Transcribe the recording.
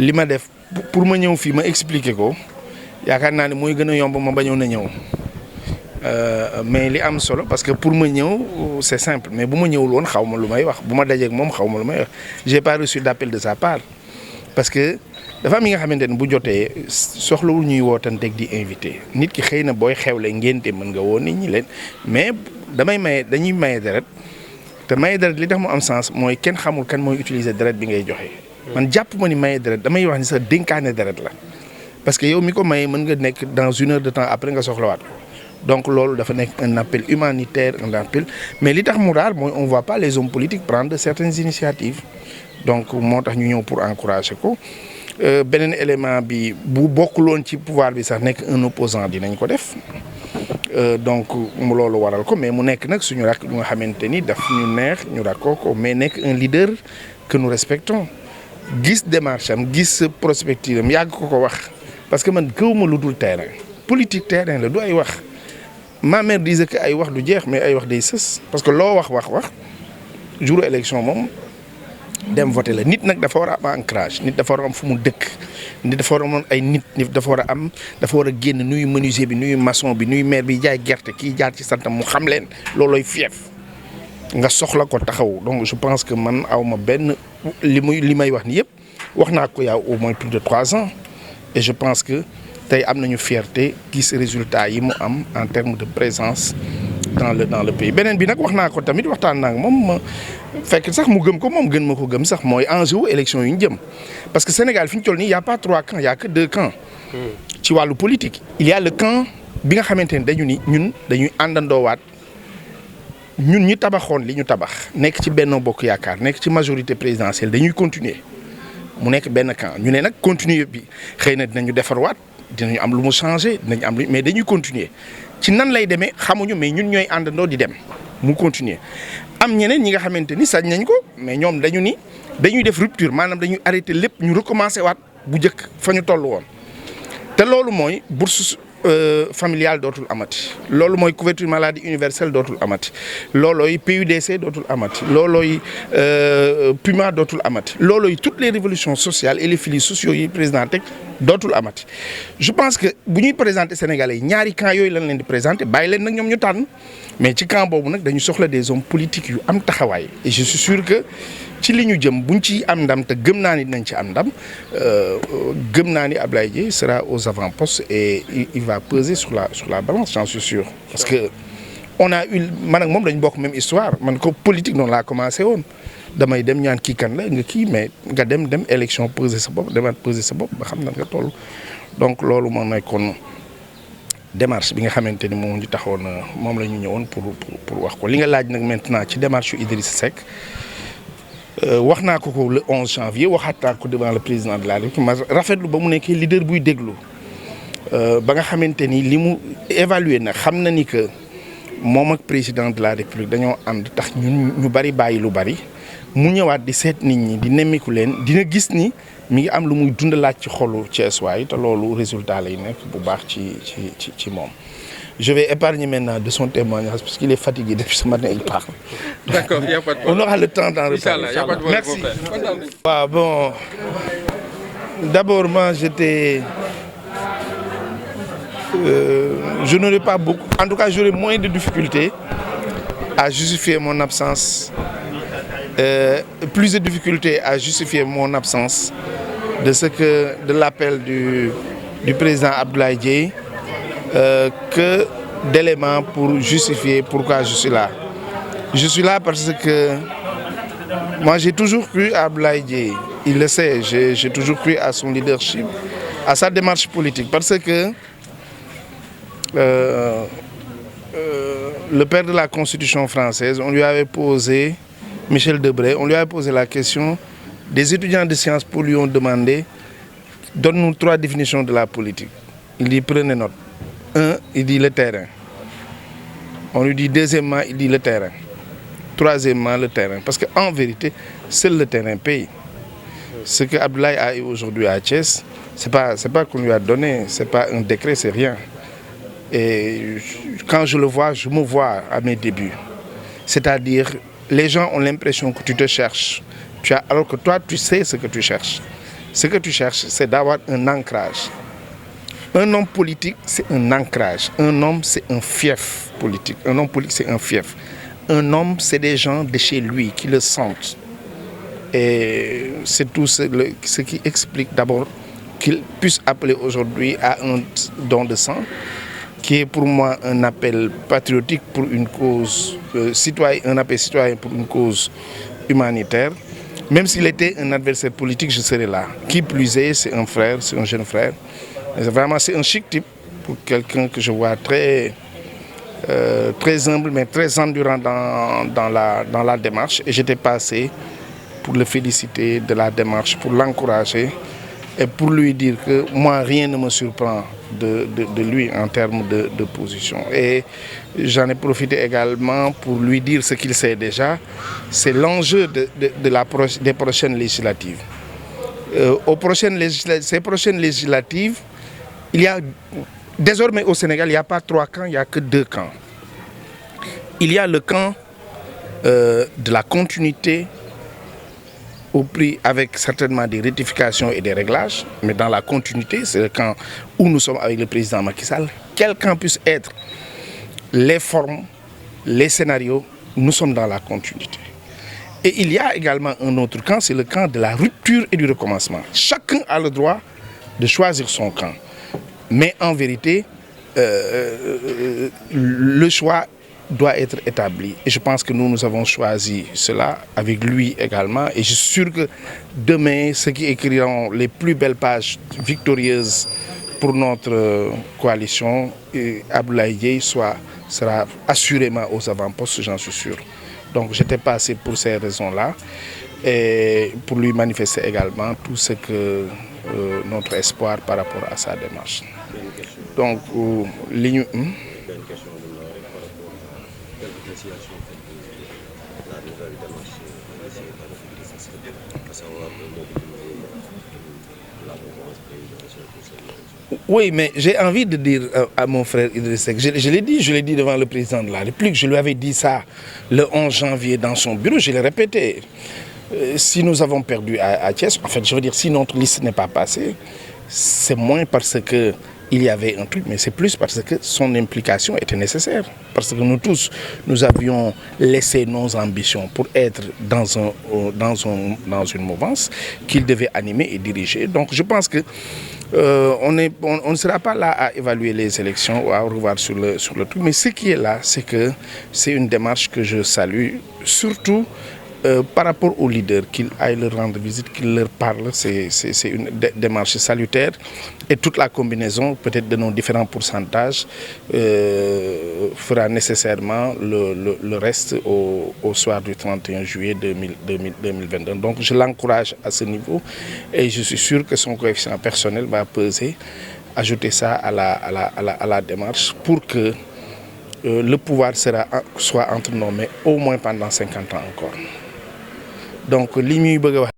li ma def pour ma ñëw fii ma expliquer ko yaakaar naa ne mooy gën a yomb ma bañoon na ñëw mais li am solo parce que pour ma ñëw c'est simple mais bu ma ñëwul woon xaw ma lu may wax bu ma dajeek moom xaw ma lu may wax j'ai pas reçu d'appel de sa part parce que dafa am yi nga xamante ne bu jotee soxlawul ñuy wootanteeg di invité nit ki xëy na booy xewle ngénte mën nga woo nit ñi leen mais dañuy maye deret te maye deret li tax mu am sens mooy kenn xamul kan mooy utiliser deret bi ngay joxe. man jàpp ma ni maye deret damay wax ni sax dénkaane deret la parce que yow mi ko maye mën nga nekk dans 1 heure de temps après nga soxlawaat ko donc loolu dafa nekk un appel humanitaire un appel mais li tax mu raar mooy on voit pas les hommes politiques prendre certaines initiatives donc moo tax ñu ñëw pour encourager ko. beneen élément bi bu bokkuloon ci pouvoir bi sax nekk un opposant dinañ ko def donc mu loolu waral ko mais mu nekk nag suñu rakk ñu nga xamante ni daf ñu neex ñu rakkoo ko mais nekk un leader que nous respectons gis démarche am gis prospective am yàgg ko wax parce que man gëwuma lu dul terrain politique terrain la du ay wax ma mère disait que ay wax du jeex mais ay wax day sës parce que loo wax jour élection moom dem voté la nit nag dafa war a am ancrage nit dafa war a am fu mu dëkk nit dafa war a am ay nit dafa war a génn nuyu menuisier bi nuyu maçon bi nuyu maire bi jaay gerte kii jaar ci santam mu xam leen loolooy fief nga soxla ko taxaw donc je pense que man aw ma benn li may wax ni yëpp wax naa ko yaa au moins plus de 3 ans et je pense que tey am nañu fierté gis résultat yi mu am en termes de présence dans le pays beneen bi nag wax naa ko tamit waxtaan naa ak moom fekk sax mu gëm ko moom gën ma ko gëm sax mooy enjeu élection yu ñu jëm parce que Sénégal fi ñu toll nii y a pas 3 camps y a que 2 camps ci wàllu politique il y a le camp bi nga xamante ne ñun dañuy àndandoowaat ñun ñi tabaxoon li ñu tabax nekk ci Benno Bokk Yaakaar nekk ci majorité présidentielle dañuy continuer mu nekk benn camp ñu ne nag continuer bi xëy na dinañu defarwaat dinañu am lu mu changé dinañu am mais dañuy continuer ci nan lay demee xamuñu mais ñun ñooy àndandoo di dem mu continuer am ñeneen ñi nga xamante ni sañ nañ ko mais ñoom dañuy def rupture maanaam dañuy arrêter lépp ñu recommencer waat bu njëkk fa ñu toll woon te loolu mooy bourse familiale dootul amati loolu mooy couverture maladie universelle dootul amati loolooy PUDC dootul amati loolooy PUMA dootul amati loolooy toutes les révolutions sociales et les filets sociaux yi président teg dootul amati je pense que bu ñuy présenter Sénégalais yi ñaari camp yooyu lañ leen di présenter bàyyi leen nag ñoom ñu tànn mais ci camp boobu nag dañu soxla des hommes politiques yu am taxawaay et je suis sûr que ci li ñu jëm buñ ci am ndam te gëm naa ni dinañ ci am ndam gëm naa ni Ablaye Dièye sera aux avant-postes et il va peser sur la balance j'en suis sûr parce que on a eu man ak moom dañu bokk même histoire man ko politique noonu laa commencé woon damay dem ñaan kii kan la nga kii mais nga dem élection peser sa bopp demaat peser sa bopp ba xam na nga toll donc loolu moo nekkoon démarche bi nga xamante ni moom ñu taxoon moom la ñu ñëwoon pour wax ko li nga laaj nag maintenant ci démarche yu Idrissa Seck wax naa ko le 11 janvier waxaat naa ko devant le président de la République ma rafetlu ba mu nekkee leader buy déglu ba nga xamante ni li mu évaluer na xam na ni que moom ak président de la République dañoo ànd tax ñun ñu bari bàyyi lu bari mu ñëwaat di seet nit ñi di nemmiku leen dina gis ni mi ngi am lu muy dundalaat ci xolu Thiès waay te loolu résultat lay nekk bu baax ci moom. Je vais épargner maintenant de son témoignage parce qu'il est fatigué depuis ce matin, il parle. D'accord, il n'y a pas de problème. On aura le temps d'en reparler. Merci. Bon, d'abord, moi, je n'aurais pas beaucoup... En tout cas, j'aurais moins de difficultés à justifier mon absence. Plus de difficultés à justifier mon absence de l'appel du président Abdoulaye Dièye. Que d'éléments pour justifier pourquoi je suis là. Je suis là parce que moi j'ai toujours cru à Abdoulaye Dièye. Il le sait, j'ai toujours cru à son leadership, à sa démarche politique. Parce que le père de la Constitution française, on lui avait posé, Michel Debré, on lui avait posé la question des étudiants de sciences po lui ont demandé donne-nous 3 définitions de la politique. Il dit prenez note. 1, il dit le terrain. On lui dit deuxièmement, il dit le terrain. Troisièmement, le terrain. Parce qu'en vérité, seul le terrain paye. Ce que Abdoulaye a eu aujourd'hui à Thiès, c'est pas qu'on lui a donné, c'est pas un décret, c'est rien. Et quand je le vois, je me vois à mes débuts. C'est-à-dire, les gens ont l'impression que tu te cherches. Alors que toi, tu sais ce que tu cherches. Ce que tu cherches, c'est d'avoir un ancrage. Un homme politique, c'est un ancrage. Un homme, c'est un fief politique. Un homme politique, c'est un fief. Un homme, c'est des gens de chez lui qui le sentent. Et c'est tout ce qui explique d'abord qu'il puisse appeler aujourd'hui à un don de sang, qui est pour moi un appel patriotique pour une cause citoyenne, un appel citoyen pour une cause humanitaire. Même s'il était un adversaire politique, je serais là. Qui plus est, c'est un frère, c'est un jeune frère. Vraiment, c'est un chic type pour quelqu'un que je vois très humble, mais très endurant dans la démarche. Et j'étais passé pour le féliciter de la démarche, pour l'encourager et pour lui dire que moi, rien ne me surprend de lui en termes de position. Et j'en ai profité également pour lui dire ce qu'il sait déjà, c'est l'enjeu des prochaines législatives. Ces prochaines législatives, il y a désormais au Sénégal, il n'y a pas 3 camps, il n'y a que 2 camps. Il y a le camp de la continuité au prix avec certainement des rectifications et des réglages, mais dans la continuité, c'est le camp où nous sommes avec le président Macky Sall. Quel camp puisse être, les formes, les scénarios, nous sommes dans la continuité. Et il y a également un autre camp, c'est le camp de la rupture et du recommencement. Chacun a le droit de choisir son camp. Mais en vérité, le choix doit être établi. Et je pense que nous avons choisi cela avec lui également. Et je suis sûr que demain, ceux qui écriront les plus belles pages victorieuses pour notre coalition, Abdoulaye Dièye sera assurément aux avant-postes, j'en suis sûr. Donc j'étais passé pour ces raisons-là et pour lui manifester également tout ce que notre espoir par rapport à sa démarche. Donc, oui, mais j'ai envie de dire à mon frère Idriss Seck, je l'ai dit devant le président de la République, je lui avais dit ça le 11 janvier dans son bureau, je l'ai répété. Si nous avons perdu à Thiès, en fait, je veux dire, si notre liste n'est pas passée, c'est moins parce qu'il y avait un truc, mais c'est plus parce que son implication était nécessaire. Parce que nous tous, nous avions laissé nos ambitions pour être dans une mouvance qu'il devait animer et diriger. Donc je pense que on ne sera pas là à évaluer les élections ou à revoir sur le truc. Mais ce qui est là, c'est que c'est une démarche que je salue, surtout par rapport aux leaders, qu'ils aillent leur rendre visite, qu'ils leur parlent, c'est une démarche salutaire. Et toute la combinaison, peut-être de nos différents pourcentages, fera nécessairement le reste au soir du 31 juillet 2022. Donc je l'encourage à ce niveau et je suis sûr que son coefficient personnel va peser, ajouter ça à la démarche pour que le pouvoir soit entre nos mains au moins pendant 50 ans encore. Donc li ñuy bëgg a wax